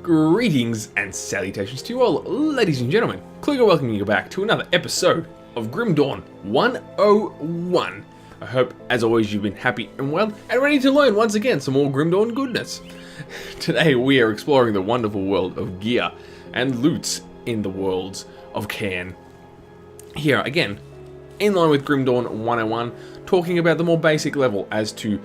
Greetings and salutations to you all, ladies and gentlemen. Kluger welcoming you back to another episode of Grim Dawn 101. I hope, as always, you've been happy and well, and ready to learn once again some more Grim Dawn goodness. Today we are exploring the wonderful world of gear and loots in the worlds of Cairn. Here, again, in line with Grim Dawn 101, talking about the more basic level as to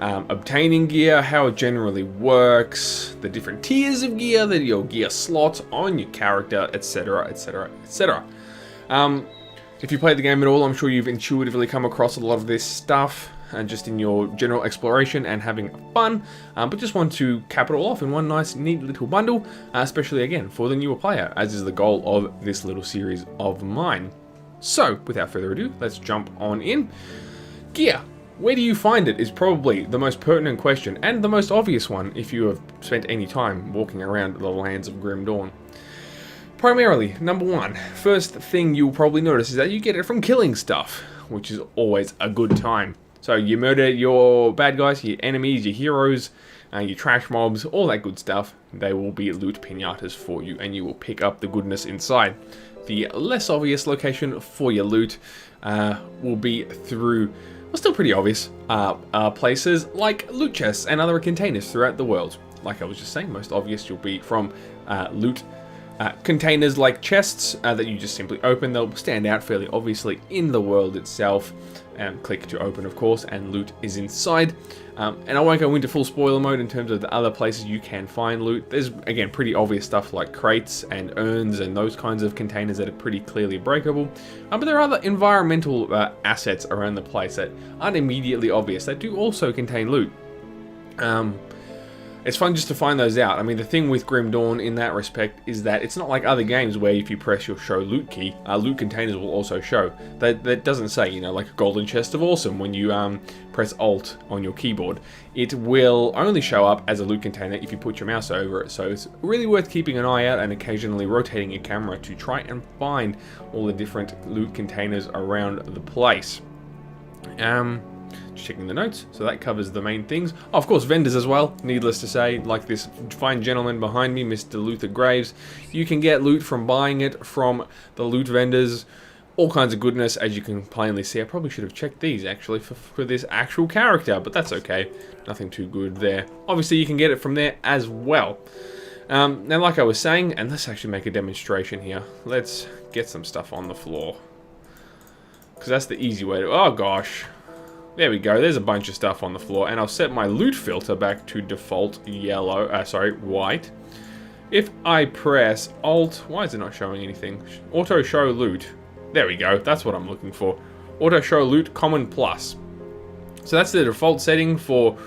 obtaining gear, how it generally works, the different tiers of gear, your gear slots on your character, etc, etc, etc. If you played the game at all, I'm sure you've intuitively come across a lot of this stuff just in your general exploration and having fun, but just want to cap it all off in one nice neat little bundle, especially again for the newer player, as is the goal of this little series of mine. So without further ado, let's jump on in. Gear. Where do you find it is probably the most pertinent question, and the most obvious one if you have spent any time walking around the lands of Grim Dawn. Primarily, number one, first thing you'll probably notice is that you get it from killing stuff, which is always a good time. So you murder your bad guys, your enemies, your heroes, your trash mobs, all that good stuff. They will be loot pinatas for you, and you will pick up the goodness inside. The less obvious location for your loot will be through, well, still pretty obvious, places like loot chests and other containers throughout the world. Like I was just saying, most obvious you'll be from loot containers like chests that you just simply open. They'll stand out fairly obviously in the world itself. Click to open, of course, and loot is inside. And I won't go into full spoiler mode in terms of the other places you can find loot. There's, again, pretty obvious stuff like crates and urns and those kinds of containers that are pretty clearly breakable. But there are other environmental assets around the place that aren't immediately obvious that do also contain loot. It's fun just to find those out. I mean, the thing with Grim Dawn in that respect is that it's not like other games where if you press your show loot key, loot containers will also show. That doesn't say, you know, like a golden chest of awesome when you press Alt on your keyboard. It will only show up as a loot container if you put your mouse over it. So it's really worth keeping an eye out and occasionally rotating your camera to try and find all the different loot containers around the place. Just checking the notes, so that covers the main things. Oh, of course, vendors as well, needless to say, like this fine gentleman behind me, Mr. Luther Graves. You can get loot from buying it from the loot vendors. All kinds of goodness, as you can plainly see. I probably should have checked these, actually, for this actual character, but that's okay. Nothing too good there. Obviously, you can get it from there as well. Now, like I was saying, and let's actually make a demonstration here. Let's get some stuff on the floor. Because that's the easy way to... Oh, gosh. There we go, there's a bunch of stuff on the floor, and I'll set my loot filter back to default white. If I press Alt, why is it not showing anything? Auto show loot. There we go, that's what I'm looking for. Auto show loot common plus. So that's the default setting for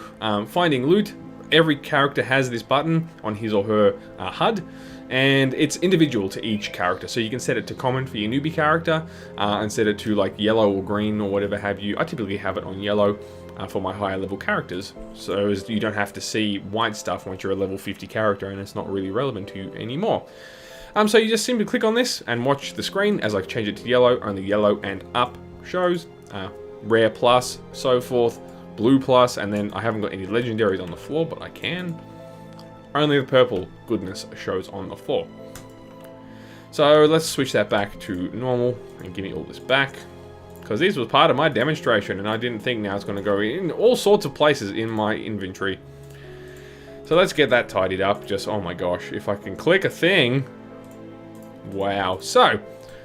finding loot. Every character has this button on his or her HUD. And it's individual to each character, so you can set it to common for your newbie character and set it to like yellow or green or whatever have you. I typically have it on yellow for my higher level characters, so as you don't have to see white stuff once you're a level 50 character and it's not really relevant to you anymore. So you just simply click on this and watch the screen as I change it to yellow. Only yellow and up shows, rare plus, so forth, blue plus, and then I haven't got any legendaries on the floor, but I can. Only the purple goodness shows on the floor. So let's switch that back to normal and give me all this back. Because this was part of my demonstration and I didn't think now it's going to go in all sorts of places in my inventory. So let's get that tidied up. Just, oh my gosh, if I can click a thing. Wow. So,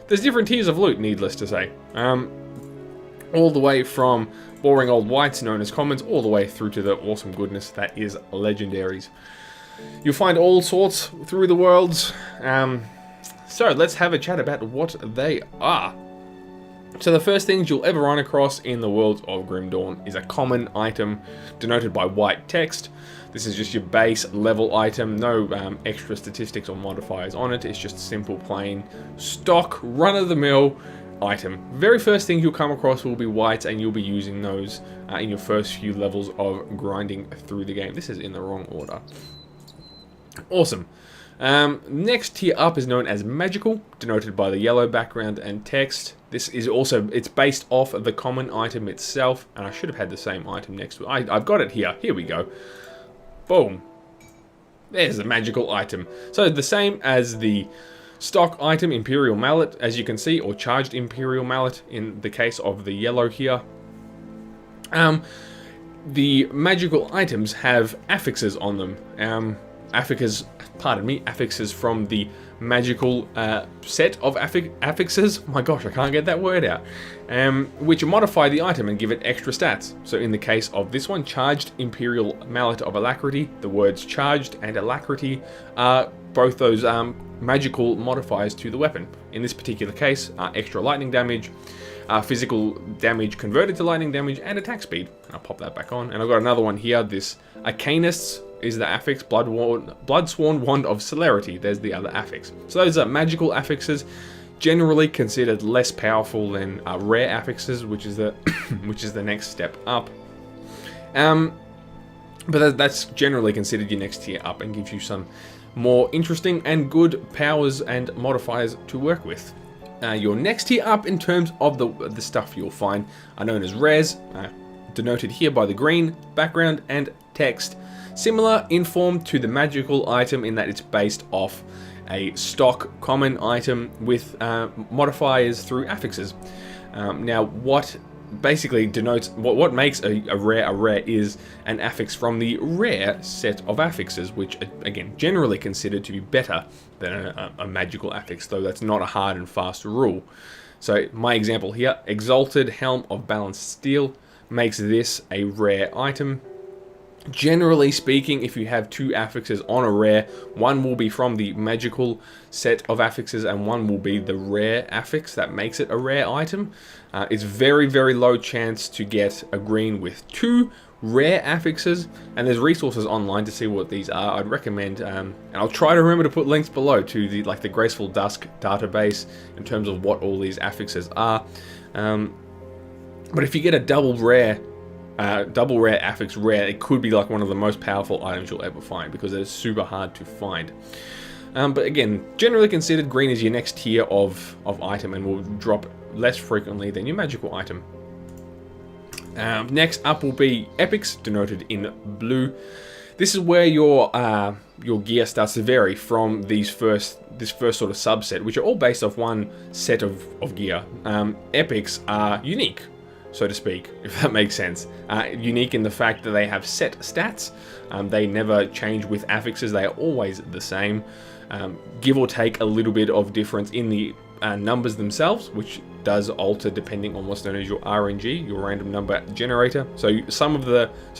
there's different tiers of loot, needless to say. All the way from boring old whites known as commons, all the way through to the awesome goodness that is legendaries. You'll find all sorts through the worlds. So let's have a chat about what they are. So the first things you'll ever run across in the world of Grim Dawn is a common item denoted by white text. This is just your base level item, no extra statistics or modifiers on it. It's just a simple, plain, stock, run-of-the-mill item. Very first thing you'll come across will be whites, and you'll be using those in your first few levels of grinding through the game. This is in the wrong order. Awesome. Next tier up is known as magical, denoted by the yellow background and text. This is also, it's based off of the common item itself, and I should have had the same item next to it. I've got it here. Here we go. Boom. There's a magical item. So the same as the stock item, Imperial Mallet, as you can see, or Charged Imperial Mallet in the case of the yellow here. The magical items have affixes on them. Affixes from the magical set of affixes. My gosh, I can't get that word out. Which modify the item and give it extra stats. So in the case of this one, Charged Imperial Mallet of Alacrity, the words Charged and Alacrity are both those magical modifiers to the weapon. In this particular case, extra lightning damage, physical damage converted to lightning damage, and attack speed. I'll pop that back on. And I've got another one here. This Arcanists is the affix, Bloodsworn Wand of Celerity. There's the other affix. So those are magical affixes, generally considered less powerful than rare affixes, which is the which is the next step up. But that's generally considered your next tier up and gives you some more interesting and good powers and modifiers to work with. Your next tier up in terms of the stuff you'll find are known as rares, denoted here by the green background and text. Similar in form to the magical item in that it's based off a stock common item with modifiers through affixes. Now what basically denotes what makes a rare is an affix from the rare set of affixes, which again generally considered to be better than a magical affix, though that's not a hard and fast rule. So my example here, Exalted Helm of Balanced Steel, makes this a rare item. Generally speaking, if you have two affixes on a rare, one will be from the magical set of affixes and one will be the rare affix that makes it a rare item. It's very, very low chance to get a green with two rare affixes, and there's resources online to see what these are. I'd recommend, and I'll try to remember to put links below to the Graceful Dusk database in terms of what all these affixes are. But if you get a double rare affix rare, it could be like one of the most powerful items you'll ever find because it's super hard to find. But again, generally considered, green is your next tier of item and will drop less frequently than your magical item. Next up will be epics, denoted in blue. This is where your gear starts to vary from this first sort of subset, which are all based off one set of gear. Epics are unique, so to speak, if that makes sense. Unique in the fact that they have set stats. They never change with affixes. They are always the same. Give or take a little bit of difference in the numbers themselves, which does alter depending on what's known as your RNG, your random number generator. So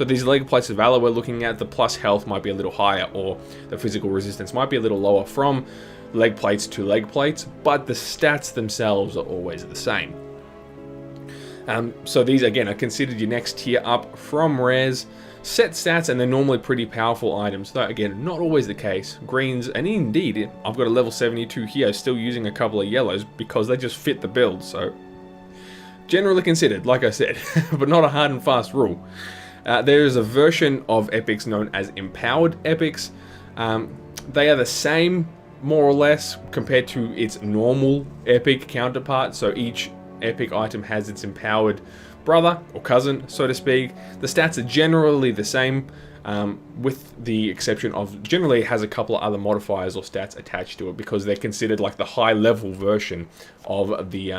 these leg plates of valor we're looking at, the plus health might be a little higher, or the physical resistance might be a little lower from leg plates to leg plates, but the stats themselves are always the same. So these again are considered your next tier up from rares. Set stats, and they're normally pretty powerful items, though again not always the case. Greens, and indeed I've got a level 72 here still using a couple of yellows because they just fit the build. So generally considered, like I said, but not a hard and fast rule. There is a version of epics known as empowered epics. They are the same more or less compared to its normal epic counterpart. So each epic item has its empowered brother or cousin, so to speak. The stats are generally the same, with the exception of generally it has a couple of other modifiers or stats attached to it because they're considered like the high level version of the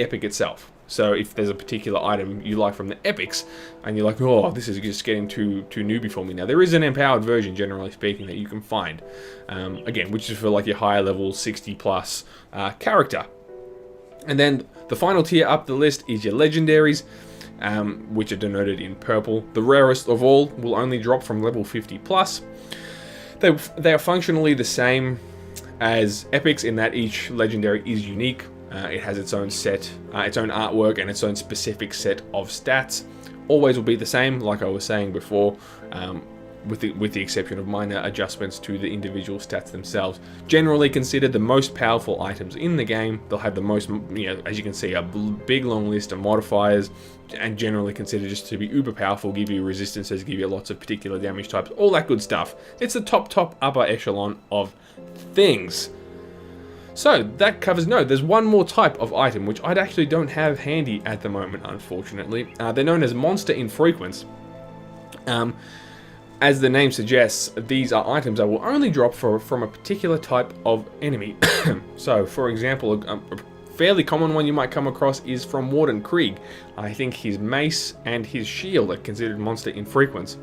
epic itself. So if there's a particular item you like from the epics and you're like, oh, this is just getting too newbie for me, now there is an empowered version generally speaking that you can find, again, which is for like your higher level 60 plus character. And then the final tier up the list is your legendaries, which are denoted in purple. The rarest of all will only drop from level 50 plus. They are functionally the same as epics in that each legendary is unique. It has its own set, its own artwork, and its own specific set of stats. Always will be the same, like I was saying before, with the exception of minor adjustments to the individual stats themselves. Generally considered the most powerful items in the game. They'll have the most, as you can see, a big long list of modifiers, and generally considered just to be uber powerful, give you resistances, give you lots of particular damage types, all that good stuff. It's the top upper echelon of things. So that covers, no, there's one more type of item which I actually don't have handy at the moment, unfortunately. They're known as monster infrequents. As the name suggests, these are items that will only drop from a particular type of enemy. So, for example, a fairly common one you might come across is from Warden Krieg. I think his mace and his shield are considered monster infrequents.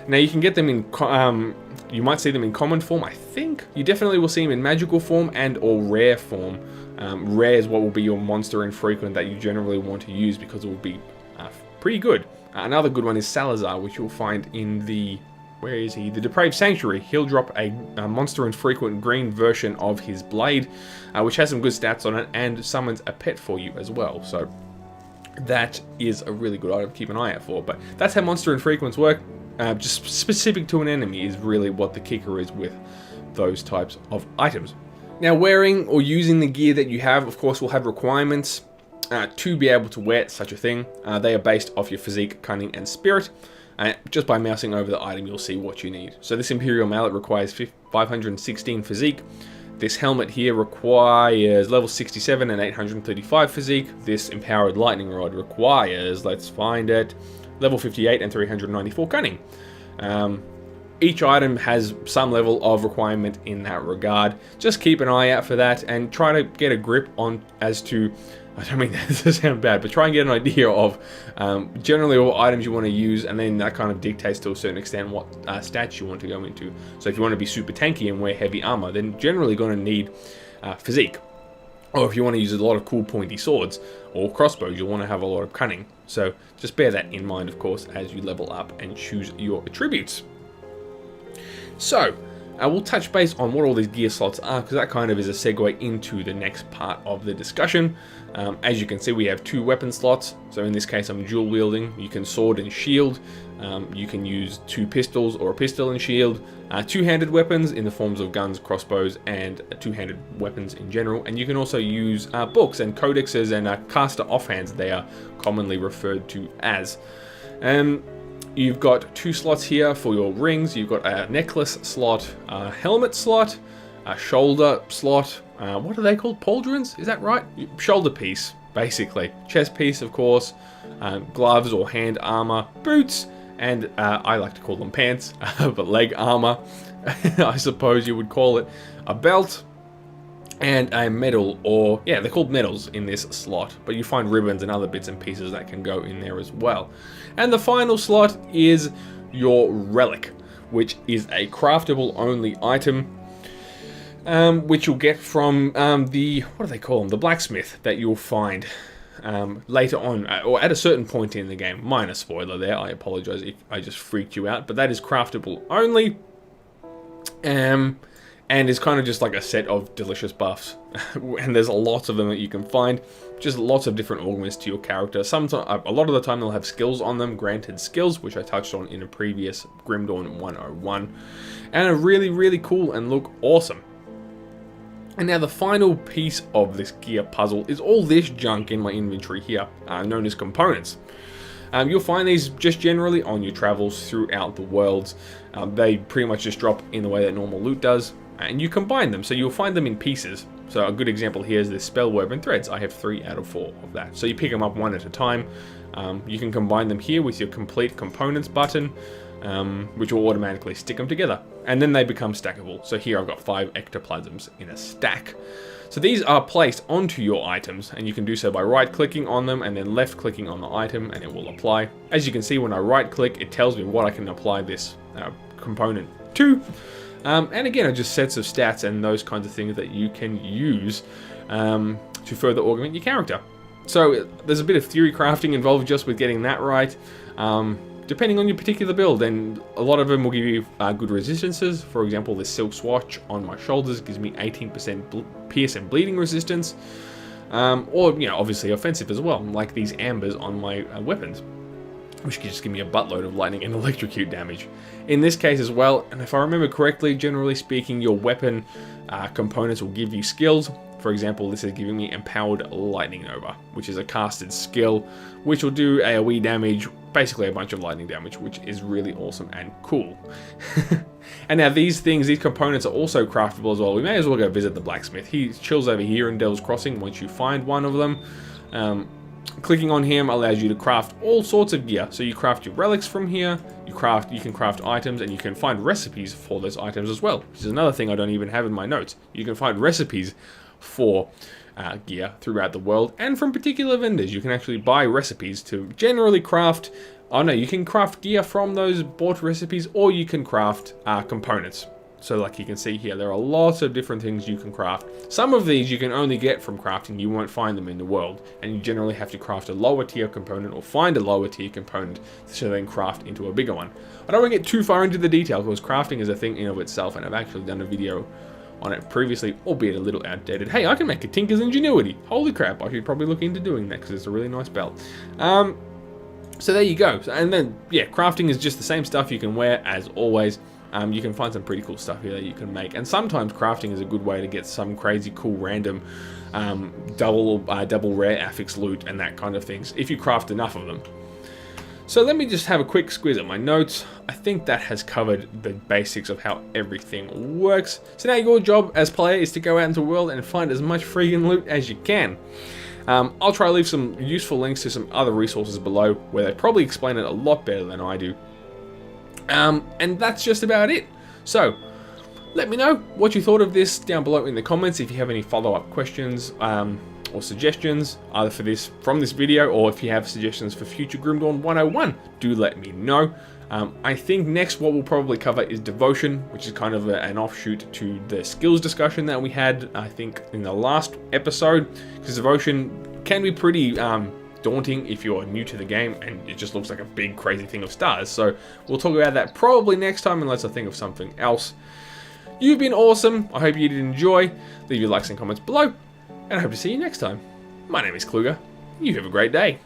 Now, you can get them in, you might see them in common form, I think. You definitely will see them in magical form and or rare form. Rare is what will be your monster infrequent that you generally want to use because it will be pretty good. Another good one is Salazar, which you'll find in the, where is he? The Depraved Sanctuary. He'll drop a monster infrequent green version of his blade, which has some good stats on it and summons a pet for you as well. So that is a really good item to keep an eye out for. But that's how monster infrequents work. Just specific to an enemy is really what the kicker is with those types of items. Now, wearing or using the gear that you have, of course, will have requirements to be able to wear such a thing. They are based off your physique, cunning, and spirit. Just by mousing over the item, you'll see what you need. So this Imperial Mallet requires 516 physique. This helmet here requires level 67 and 835 physique. This Empowered Lightning Rod requires, let's find it, level 58 and 394 cunning. Each item has some level of requirement in that regard. Just keep an eye out for that and try to get a grip on as to, I don't mean that to sound bad, but try and get an idea of generally what items you want to use, and then that kind of dictates to a certain extent what stats you want to go into. So if you want to be super tanky and wear heavy armor, then generally going to need physique. Or if you want to use a lot of cool pointy swords or crossbows, you'll want to have a lot of cunning. So just bear that in mind, of course, as you level up and choose your attributes. So, we'll touch base on what all these gear slots are, because that kind of is a segue into the next part of the discussion. As you can see, we have 2 weapon slots. So in this case, I'm dual wielding. You can sword and shield. You can use 2 pistols or a pistol and shield. 2-handed weapons in the forms of guns, crossbows, and 2-handed weapons in general. And you can also use books and codexes and caster offhands, they are commonly referred to as. You've got 2 slots here for your rings. You've got a necklace slot, a helmet slot, a shoulder slot. What are they called? Pauldrons? Is that right? Shoulder piece, basically. Chest piece, of course. Gloves or hand armor. Boots. And I like to call them pants, but leg armor, I suppose you would call it. A belt. And a medal, or yeah, they're called medals in this slot, but you find ribbons and other bits and pieces that can go in there as well. And the final slot is your relic, which is a craftable only item, which you'll get from the, what do they call them, the blacksmith that you'll find later on, or at a certain point in the game. Minor spoiler there, I apologize if I just freaked you out, but that is craftable only. And it's kind of just like a set of delicious buffs. And there's lots of them that you can find. Just lots of different augments to your character. Sometimes, a lot of the time they'll have skills on them, granted skills, which I touched on in a previous Grim Dawn 101. And are really, really cool and look awesome. And now the final piece of this gear puzzle is all this junk in my inventory here, known as components. You'll find these just generally on your travels throughout the worlds. They pretty much just drop in the way that normal loot does. And you combine them, so you'll find them in pieces. So a good example here is this spell woven threads. I have 3 out of 4 of that. So you pick them up one at a time. You can combine them here with your complete components button, which will automatically stick them together. And then they become stackable. So here I've got 5 ectoplasms in a stack. So these are placed onto your items, and you can do so by right-clicking on them and then left-clicking on the item, and it will apply. As you can see, when I right-click, it tells me what I can apply this component to. And again, just sets of stats and those kinds of things that you can use to further augment your character. So there's a bit of theory crafting involved just with getting that right, depending on your particular build. And a lot of them will give you good resistances. For example, this silk swatch on my shoulders gives me 18% pierce and bleeding resistance, or obviously offensive as well, like these ambers on my weapons, which can just give me a buttload of lightning and electrocute damage. In this case as well, and if I remember correctly, generally speaking, your weapon components will give you skills. For example, this is giving me Empowered Lightning Nova, which is a casted skill, which will do AoE damage, basically a bunch of lightning damage, which is really awesome and cool. And now these components are also craftable as well. We may as well go visit the blacksmith. He chills over here in Del's Crossing once you find one of them. Clicking on him allows you to craft all sorts of gear. So you craft your relics from here, you can craft items, and you can find recipes for those items as well, which is another thing I don't even have in my notes. You can find recipes for gear throughout the world, and from particular vendors. You can actually buy recipes to generally craft. Oh no, you can craft gear from those bought recipes, or you can craft components. So like you can see here, there are lots of different things you can craft. Some of these you can only get from crafting, you won't find them in the world. And you generally have to craft a lower tier component or find a lower tier component to then craft into a bigger one. I don't want to get too far into the detail because crafting is a thing in of itself, and I've actually done a video on it previously, albeit a little outdated. Hey, I can make a Tinker's Ingenuity. Holy crap, I should probably look into doing that because it's a really nice belt. So there you go. And then, yeah, crafting is just the same stuff you can wear as always. You can find some pretty cool stuff here that you can make, and sometimes crafting is a good way to get some crazy cool random double rare affix loot and that kind of things if you craft enough of them. So let me just have a quick squeeze at my notes. I think that has covered the basics of how everything works. So now your job as player is to go out into the world and find as much freaking loot as you can. I'll try to leave some useful links to some other resources below where they probably explain it a lot better than I do. And that's just about it. So, let me know what you thought of this down below in the comments. If you have any follow-up questions or suggestions, either from this video, or if you have suggestions for future Grim Dawn 101, do let me know. I think next what we'll probably cover is Devotion, which is kind of an offshoot to the skills discussion that we had, I think, in the last episode, because Devotion can be pretty daunting if you're new to the game and it just looks like a big crazy thing of stars. So we'll talk about that probably next time unless I think of something else. You've been awesome. I hope you did enjoy. Leave your likes and comments below, and I hope to see you next time. My name is Kluger. You have a great day.